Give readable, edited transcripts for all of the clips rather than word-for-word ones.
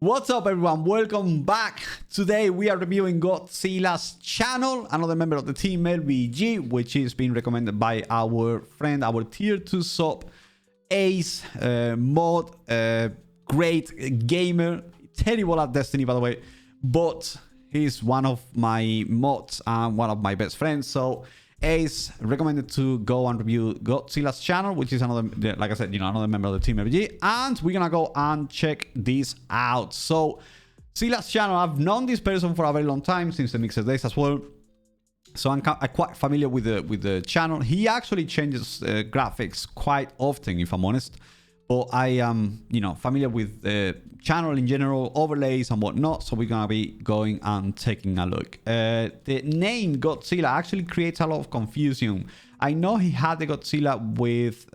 What's up, everyone? Welcome back. Today we are reviewing Godzilla's channel, another member of the team, LVG, which is being recommended by our friend, our tier 2 sub, Ace, mod, great gamer, terrible at Destiny, by the way, but he's one of my mods and one of my best friends. So Ace recommended to go and review Godzilla's channel, which is another, like I said, another member of the team LVG, and we're gonna go and check this out. So Godzilla's channel, I've known this person for a very long time, since the Mixer days as well, so I'm quite familiar with the channel. He actually changes graphics quite often, if I'm honest, but I am familiar with the channel in general, overlays and whatnot, so we're gonna be going and taking a look. The name Godzilla actually creates a lot of confusion. I know he had the Godzilla with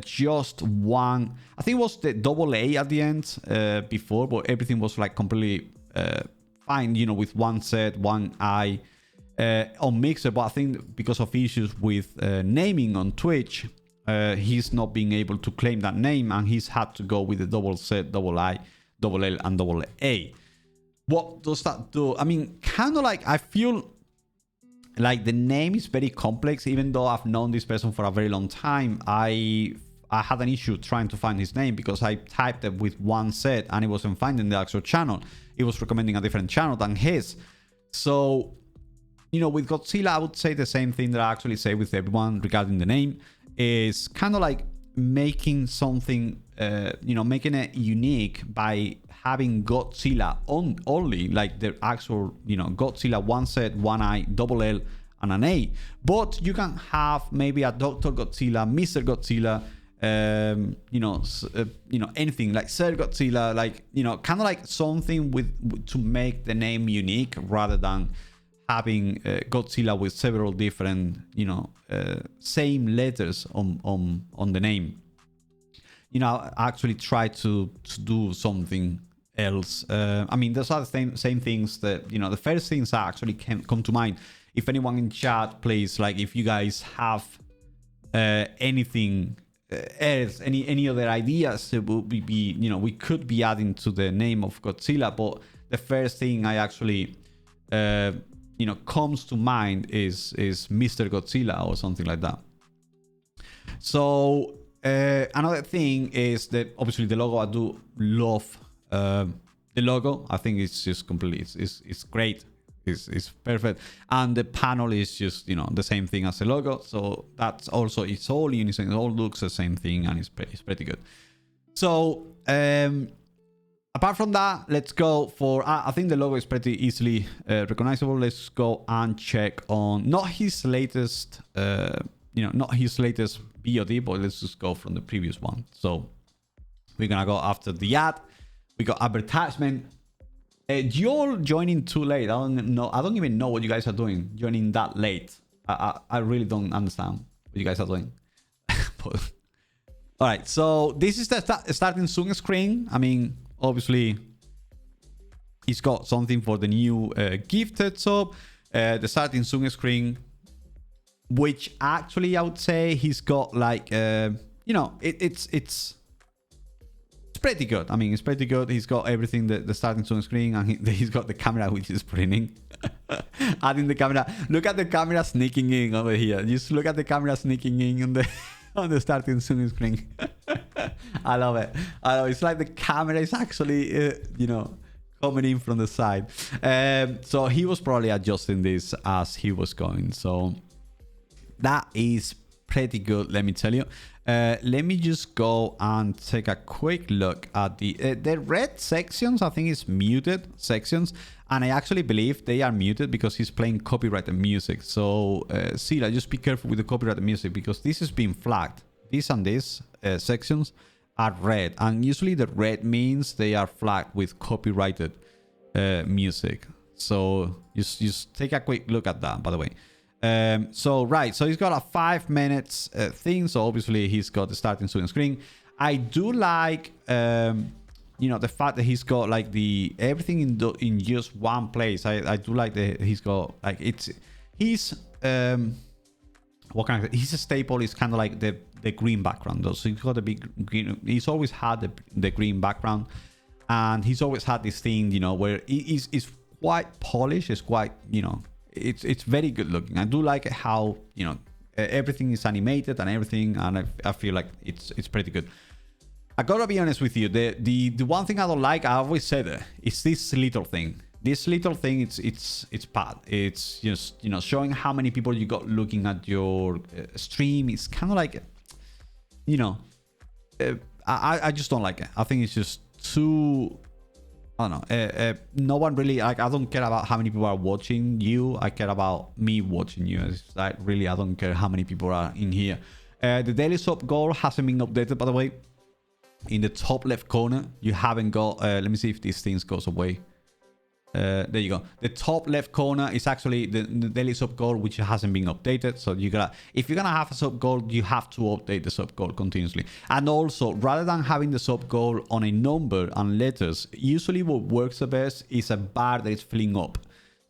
just one, I think it was the double A at the end before, but everything was like completely fine, with one Z, one I on Mixer. But I think because of issues with naming on Twitch, he's not being able to claim that name, and he's had to go with the double Z, double I, double L, and double A. What does that do? I mean, kind of like, I feel like the name is very complex. Even though I've known this person for a very long time, I had an issue trying to find his name because I typed it with one Z and it wasn't finding the actual channel. It was recommending a different channel than his. So, with Godzilla, I would say the same thing that I actually say with everyone regarding the name. Is kind of like making something, making it unique by having Godzilla only, like the actual, Godzilla, one Z, one I, double L, and an A. But you can have maybe a Dr. Godzilla, Mr. Godzilla, anything like Sir Godzilla, like, kind of like something to make the name unique rather than having Godzilla with several different, same letters on the name. I actually try to do something else. I mean, those are the same things that, the first things that actually can come to mind. If anyone in chat, please, like, if you guys have anything else, any other ideas that would be, we could be adding to the name of Godzilla. But the first thing I actually comes to mind is Mr. Godzilla or something like that. So another thing is that obviously the logo, I do love the logo. I think it's just completely, it's great. It's perfect. And the panel is just, the same thing as the logo. So that's also, it's all unison. It all looks the same thing, and it's pretty good. So apart from that, let's go for, I think the logo is pretty easily recognizable. Let's go and check on, not his latest, not his latest VOD, but let's just go from the previous one. So we're going to go after the ad. We got advertisement. You're joining too late. I don't even know what you guys are doing, joining that late. I really don't understand what you guys are doing. But, all right, so this is the starting soon screen. I mean, obviously, he's got something for the new gifted sub. The starting soon screen, which actually I would say he's got like, it's pretty good. I mean, it's pretty good. He's got everything, the starting soon screen, and he's got the camera, which is printing. Adding the camera. Look at the camera sneaking in over here. Just look at the camera sneaking in on the starting soon screen. I love it. It's like the camera is actually, coming in from the side. So he was probably adjusting this as he was going. So that is pretty good, let me tell you. Let me just go and take a quick look at the red sections. I think it's muted sections, and I actually believe they are muted because he's playing copyrighted music. So Sila, just be careful with the copyrighted music, because this is being flagged. This and this sections are red, and usually the red means they are flagged with copyrighted music. So just take a quick look at that, by the way. So he's got a 5 minutes thing. So obviously he's got the starting soon screen. I do like the fact that he's got like everything in just one place. I do like that he's got like he's what kind of, his staple is kind of like the green background though. So he's got a big green, he's always had the green background. And he's always had this thing, you know, where it's quite polished. It's quite, you know, it's very good looking. I do like how, you know, everything is animated and everything, and I feel like it's pretty good. I gotta be honest with you. The one thing I don't like, I always said it, is this little thing. This little thing, it's bad. It's just, you know, showing how many people you got looking at your stream. It's kind of like, you know, I just don't like it. I think it's just too, I don't know. No one really, like, I don't care about how many people are watching you. I care about me watching you. It's like, really, I don't care how many people are in here. The daily sub goal hasn't been updated, by the way. In the top left corner, you haven't got, let me see if these things goes away. There you go. The top left corner is actually the daily sub goal, which hasn't been updated. So you gotta, if you're gonna have a sub goal, you have to update the sub goal continuously. And also, rather than having the sub goal on a number and letters, usually what works the best is a bar that is filling up.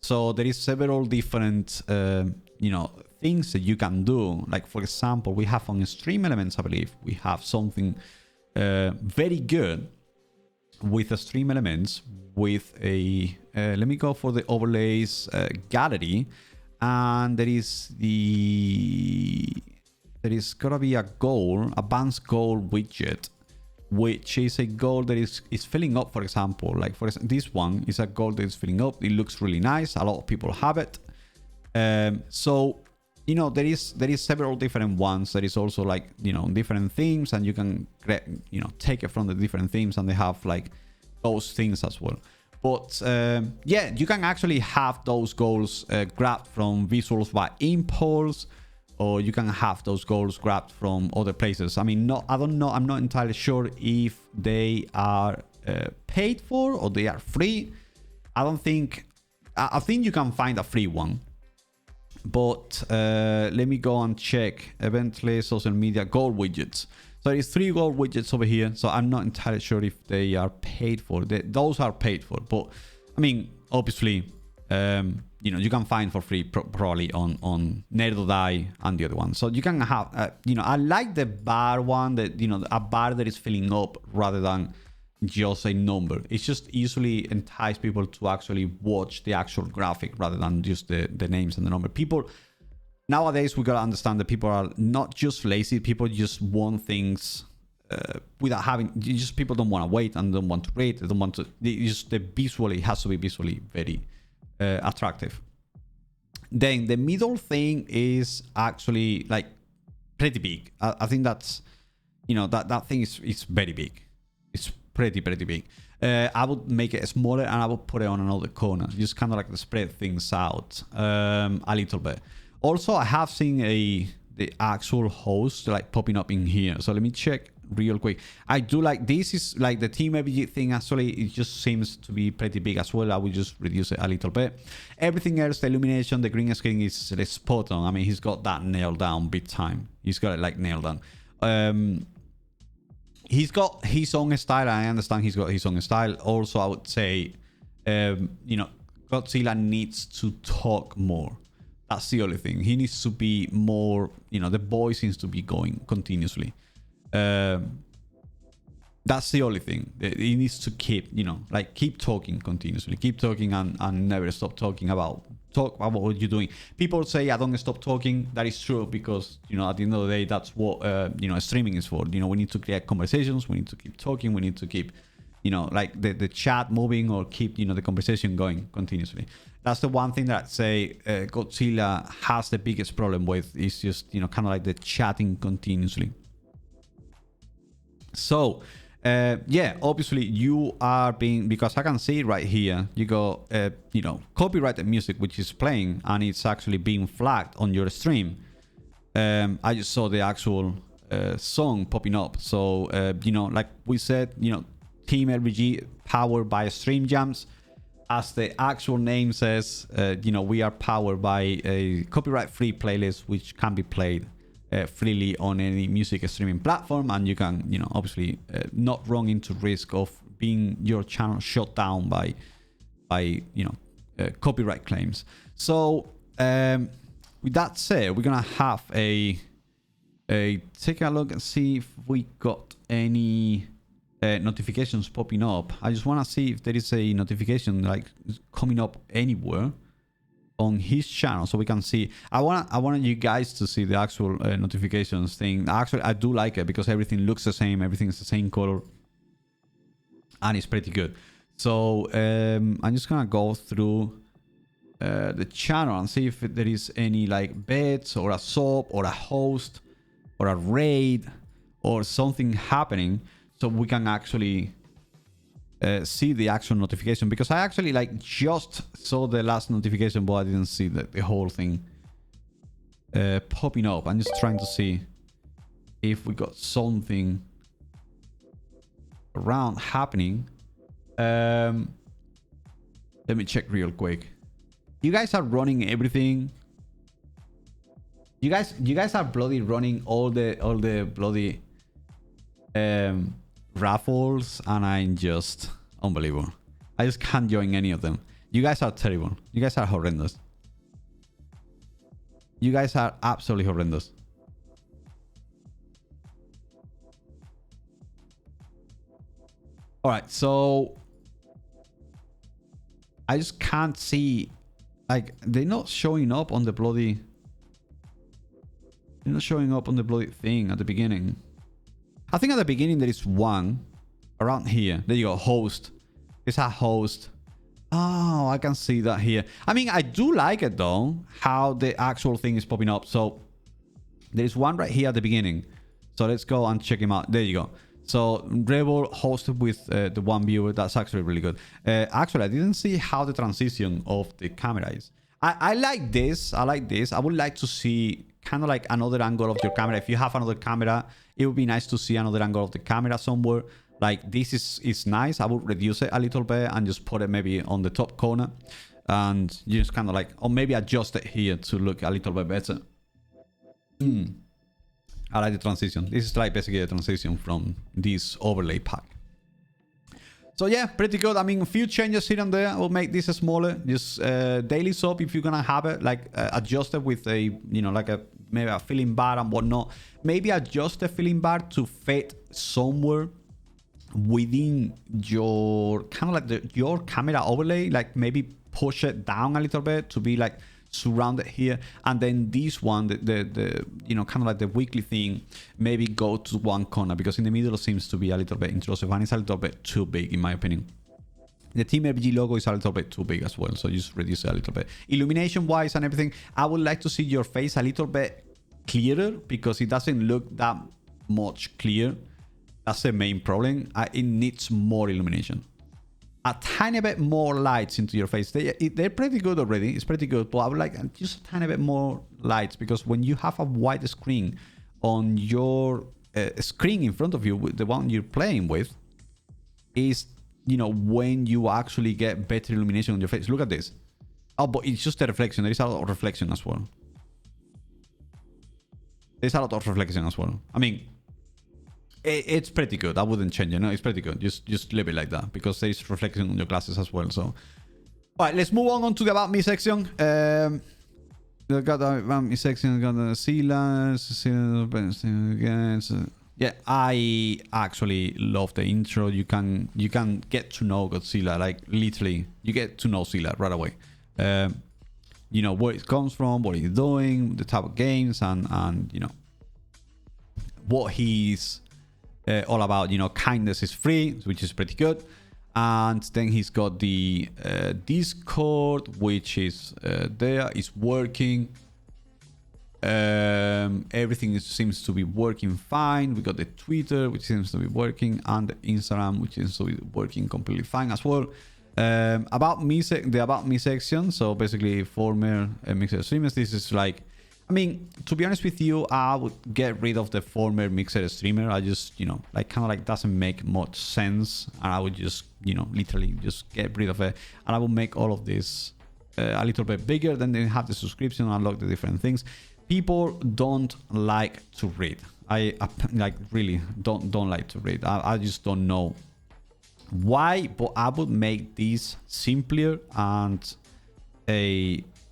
So there is several different, you know, things that you can do. Like, for example, we have on stream elements, I believe we have something very good with the stream elements, with a let me go for the overlays gallery, and there is gotta be a goal, advanced goal widget, which is a goal that is filling up. For example, like for example, this one is a goal that is filling up. It looks really nice. A lot of people have it. So, you know, there is several different ones. There is also, like, you know, different themes, and you can, you know, take it from the different themes, and they have like those things as well. But yeah, you can actually have those goals grabbed from visuals by impulse, or you can have those goals grabbed from other places. I mean, I don't know. I'm not entirely sure if they are paid for or they are free. I don't think. I think you can find a free one. But let me go and check. Eventually, social media goal widgets. So there's 3 goal widgets over here. So I'm not entirely sure if they are paid for. Those are paid for. But I mean, obviously, you know, you can find for free probably on Nerdodai and the other one. So you can have, you know, I like the bar one, that, you know, a bar that is filling up rather than just a number. It's just usually entice people to actually watch the actual graphic rather than just the names and the number. People nowadays, we gotta understand that people are not just lazy. People just want things without having. Just people don't want to wait and don't want to read. They don't want to. The visually has to be visually very attractive. Then the middle thing is actually like pretty big. I think that's, you know, that thing is very big. It's pretty big. I would make it smaller, and I would put it on another corner, just kind of like to spread things out a little bit. Also, I have seen the actual host like popping up in here. So let me check real quick. I do like this. Is like the team AVG thing. Actually, it just seems to be pretty big as well. I will just reduce it a little bit. Everything else, the illumination, the green screen is spot on. I mean, he's got that nailed down big time. He's got it like nailed down. He's got his own style. I understand he's got his own style. Also, I would say, you know, Godzziillaa needs to talk more. That's the only thing. He needs to be more, you know, the voice needs to be going continuously. That's the only thing. He needs to keep, you know, like keep talking continuously. Keep talking and never stop talking about what you're doing. People say I don't stop talking. That is true, because, you know, at the end of the day, that's what, you know, streaming is for. You know, we need to create conversations. We need to keep talking. We need to keep, you know, like the chat moving, or keep, you know, the conversation going continuously. That's the one thing that I say Godzziillaa has the biggest problem with, is just, you know, kind of like the chatting continuously. So, yeah, obviously you are being, because I can see it right here, you go, you know, copyrighted music, which is playing, and it's actually being flagged on your stream. I just saw the actual song popping up. So, you know, like we said, you know, Team LVG powered by Stream Jams. As the actual name says, you know, we are powered by a copyright-free playlist, which can be played freely on any music streaming platform, and you can, you know, obviously not run into risk of being your channel shut down by you know, copyright claims. So with that said, we're gonna have a take a look and see if we got any notifications popping up. I just want to see if there is a notification like coming up anywhere on his channel, so we can see. I want you guys to see the actual notifications thing. Actually, I do like it because everything looks the same, everything is the same color, and it's pretty good. So I'm just gonna go through the channel and see if there is any like bets or a sub or a host or a raid or something happening, so we can actually see the actual notification, because I actually like just saw the last notification, but I didn't see the whole thing popping up. I'm just trying to see if we got something around happening. Let me check real quick. You guys are running everything. You guys are bloody running all the bloody raffles, and I'm just unbelievable. I just can't join any of them. You guys are terrible. You guys are horrendous. You guys are absolutely horrendous. All right, so I just can't see, like, they're not showing up on the bloody, they're not showing up on the bloody thing at the beginning. I think at the beginning there is one around here. There you go, host. It's a host. Oh, I can see that here. I mean, I do like it though, how the actual thing is popping up. So there's one right here at the beginning. So let's go and check him out. There you go. So Rebel hosted with the one viewer. That's actually really good. Actually, I didn't see how the transition of the camera is. I like this. I like this. I would like to see kind of like another angle of your camera. If you have another camera, it would be nice to see another angle of the camera somewhere. Like this is nice. I would reduce it a little bit and just put it maybe on the top corner, and you just kind of like, or maybe adjust it here to look a little bit better. I like the transition. This is like basically a transition from this overlay pack. So yeah, pretty good. I mean, a few changes here and there. I will make this smaller. Just daily sub, if you're gonna have it, like adjust it with a, you know, like a maybe a filling bar and whatnot. Maybe adjust the filling bar to fit somewhere within your kind of like your camera overlay. Like maybe push it down a little bit to be like surrounded here, and then this one, the you know, kind of like the weekly thing, maybe go to one corner, because in the middle seems to be a little bit intrusive and it's a little bit too big in my opinion. The Team FG logo is a little bit too big as well, so just reduce it a little bit. Illumination wise and everything, I would like to see your face a little bit clearer, because it doesn't look that much clear. That's the main problem. It needs more illumination. A tiny bit more lights into your face. They're pretty good already. It's pretty good, but I would like just a tiny bit more lights, because when you have a wide screen on your screen in front of you, the one you're playing with, is, you know, when you actually get better illumination on your face. Look at this. Oh, but it's just a reflection. There is a lot of reflection as well. There's a lot of reflection as well. I mean, it's pretty good. I wouldn't change it. No, it's pretty good. Just leave it like that, because there is reflection on your glasses as well. So, all right, let's move on to the About Me section. Got the About Me section. Got the Godzziillaa. Yeah, I actually love the intro. You can get to know Godzziillaa, like literally. You get to know Godzziillaa right away. You know where it comes from, what he's doing, the type of games, and you know what he's all about. You know, kindness is free, which is pretty good. And then he's got the Discord, which is there, is working. Everything seems to be working fine. We got the Twitter, which seems to be working, and the Instagram, which seems to be working completely fine as well. The About Me section. So basically, former Mixer streamers. This is like, I mean, to be honest with you, I would get rid of the former Mixer streamer. I just, you know, like kind of like doesn't make much sense, and I would just, you know, literally just get rid of it, and I will make all of this a little bit bigger. Then they have the subscription, unlock the different things. People don't like to read. I like really don't like to read. I just don't know why, but I would make this simpler and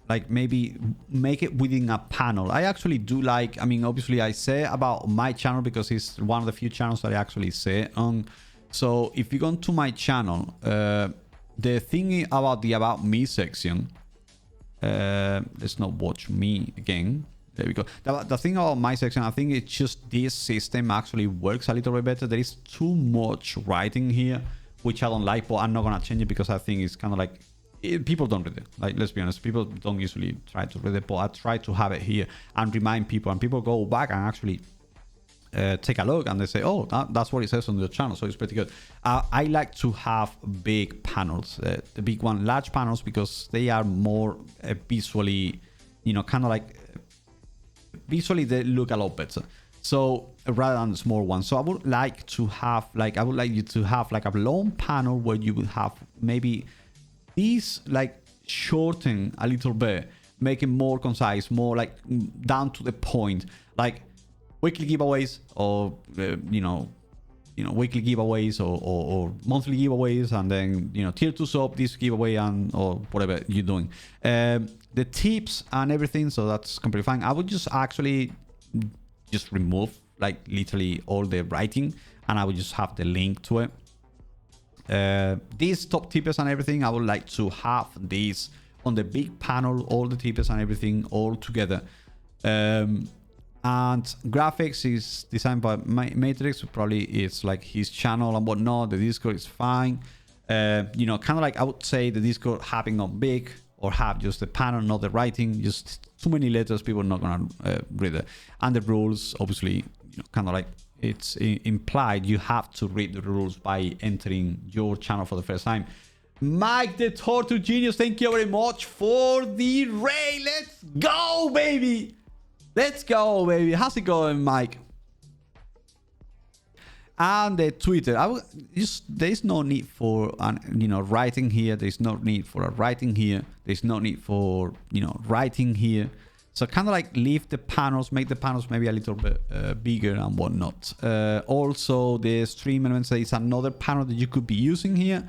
like maybe make it within a panel. I actually do like, I mean, obviously I say about my channel because it's one of the few channels that I actually say on So if you go to my channel, the thing about the About Me section, let's not watch me again. There we go. The thing about my section, I think it's just this system actually works a little bit better. There is too much writing here, which I don't like, but I'm not going to change it because I think it's kind of like, people don't read it. Like, let's be honest, people don't usually try to read it, but I try to have it here and remind people, and people go back and actually take a look and they say, oh, that's what it says on your channel, so it's pretty good. I like to have big panels, the big one, large panels, because they are more visually, you know, kind of like visually they look a lot better, so rather than the small one. So I would like to have like, I would like you to have like a long panel where you would have maybe these like shorten a little bit, make it more concise, more like down to the point, like weekly giveaways, or you know, weekly giveaways, or monthly giveaways, and then, you know, tier 2 sub, this giveaway, and or whatever you're doing, the tips and everything. So that's completely fine. I would just actually just remove like literally all the writing, and I would just have the link to it. These top tips and everything, I would like to have these on the big panel, all the tips and everything all together. And graphics is designed by Matrix. Probably it's like his channel and whatnot. The Discord is fine. You know, kind of like I would say the Discord having on big, or have just the panel, not the writing. Just too many letters, people are not gonna read it. And the rules, obviously, you know, kind of like it's implied you have to read the rules by entering your channel for the first time. Mike the Torture Genius, thank you very much for the raid. Let's go, baby. Let's go, baby. How's it going, Mike? And the Twitter, there's no need for you know, writing here. There's no need for a writing here. There's no need for, you know, writing here. So kind of like leave the panels, make the panels maybe a little bit bigger and whatnot. Also, the stream elements, there is another panel that you could be using here.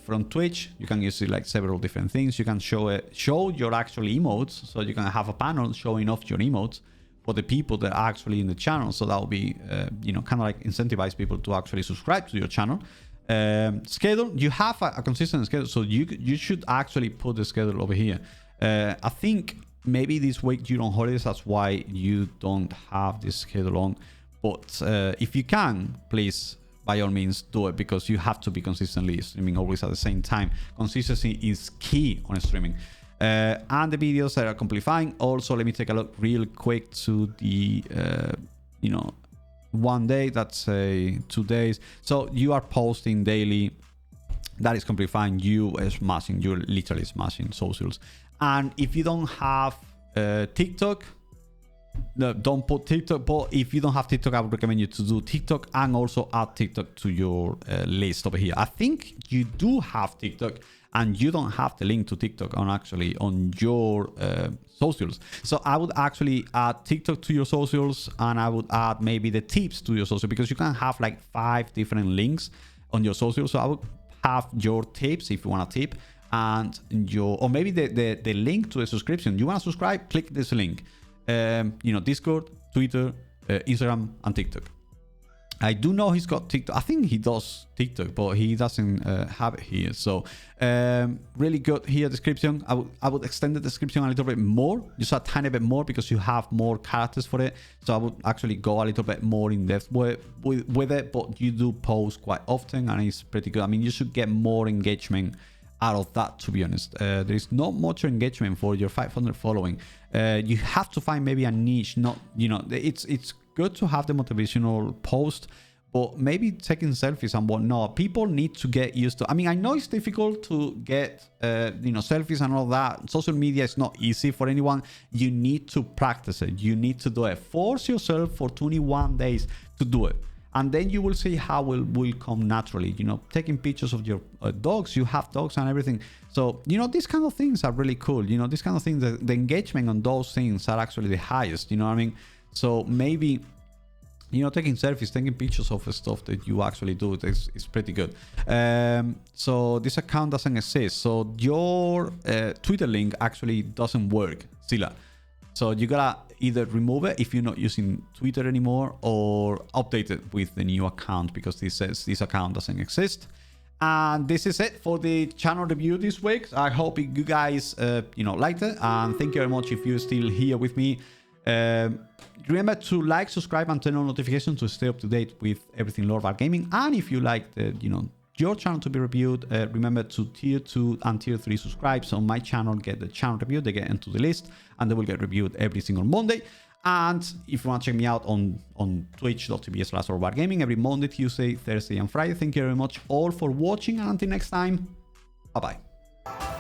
From Twitch, you can use it like several different things. You can show your actual emotes, so you can have a panel showing off your emotes for the people that are actually in the channel. So that will be you know, kind of like incentivize people to actually subscribe to your channel. Schedule, you have a consistent schedule, so you should actually put the schedule over here. I think maybe this week you're on holidays, that's why you don't have this schedule on, but if you can, please, by all means, do it, because you have to be consistently streaming always at the same time. Consistency is key on streaming. And the videos that are completely fine. Also, let me take a look real quick to the, you know, 1 day, that's 2 days. So you are posting daily. That is completely fine. You are smashing, you're literally smashing socials. And if you don't have TikTok, no, don't put TikTok, but if you don't have TikTok, I would recommend you to do TikTok and also add TikTok to your list over here. I think you do have TikTok and you don't have the link to TikTok on your socials. So I would actually add TikTok to your socials, and I would add maybe the tips to your social, because you can have like 5 different links on your socials. So I would have your tips if you want to tip, and or maybe the link to the subscription. You want to subscribe, click this link. You know, Discord, Twitter, Instagram, and TikTok. I do know he's got TikTok. I think he does TikTok, but he doesn't have it here. So really good here description. I would extend the description a little bit more, just a tiny bit more, because you have more characters for it. So I would actually go a little bit more in depth with it, but you do post quite often and it's pretty good. I mean, you should get more engagement out of that, to be honest. There is not much engagement for your 500 following. You have to find maybe a niche. Not, you know, it's good to have the motivational post, but maybe taking selfies and whatnot, people need to get used to. I mean, I know it's difficult to get you know, selfies and all that. Social media is not easy for anyone. You need to practice it. You need to do it. Force yourself for 21 days to do it, and then you will see how it will come naturally. You know, taking pictures of your dogs. You have dogs and everything. So, you know, these kind of things are really cool. You know, these kind of things, the engagement on those things are actually the highest. You know what I mean? So maybe, you know, taking selfies, taking pictures of the stuff that you actually do is pretty good. So this account doesn't exist. So your Twitter link actually doesn't work, Zilla. So you gotta either remove it if you're not using Twitter anymore, or update it with the new account, because this says this account doesn't exist. And this is it for the channel review this week. I hope you guys liked it, and thank you very much if you're still here with me. Remember to like, subscribe, and turn on notifications to stay up to date with everything Lord of Gaming. And if you like the your channel to be reviewed, remember to tier 2 and tier 3 subscribe, so my channel get the channel review, they get into the list, and they will get reviewed every single Monday. And if you want to check me out on twitch.tv/gaming every Monday, Tuesday, Thursday, and Friday. Thank you very much all for watching, and until next time, bye bye.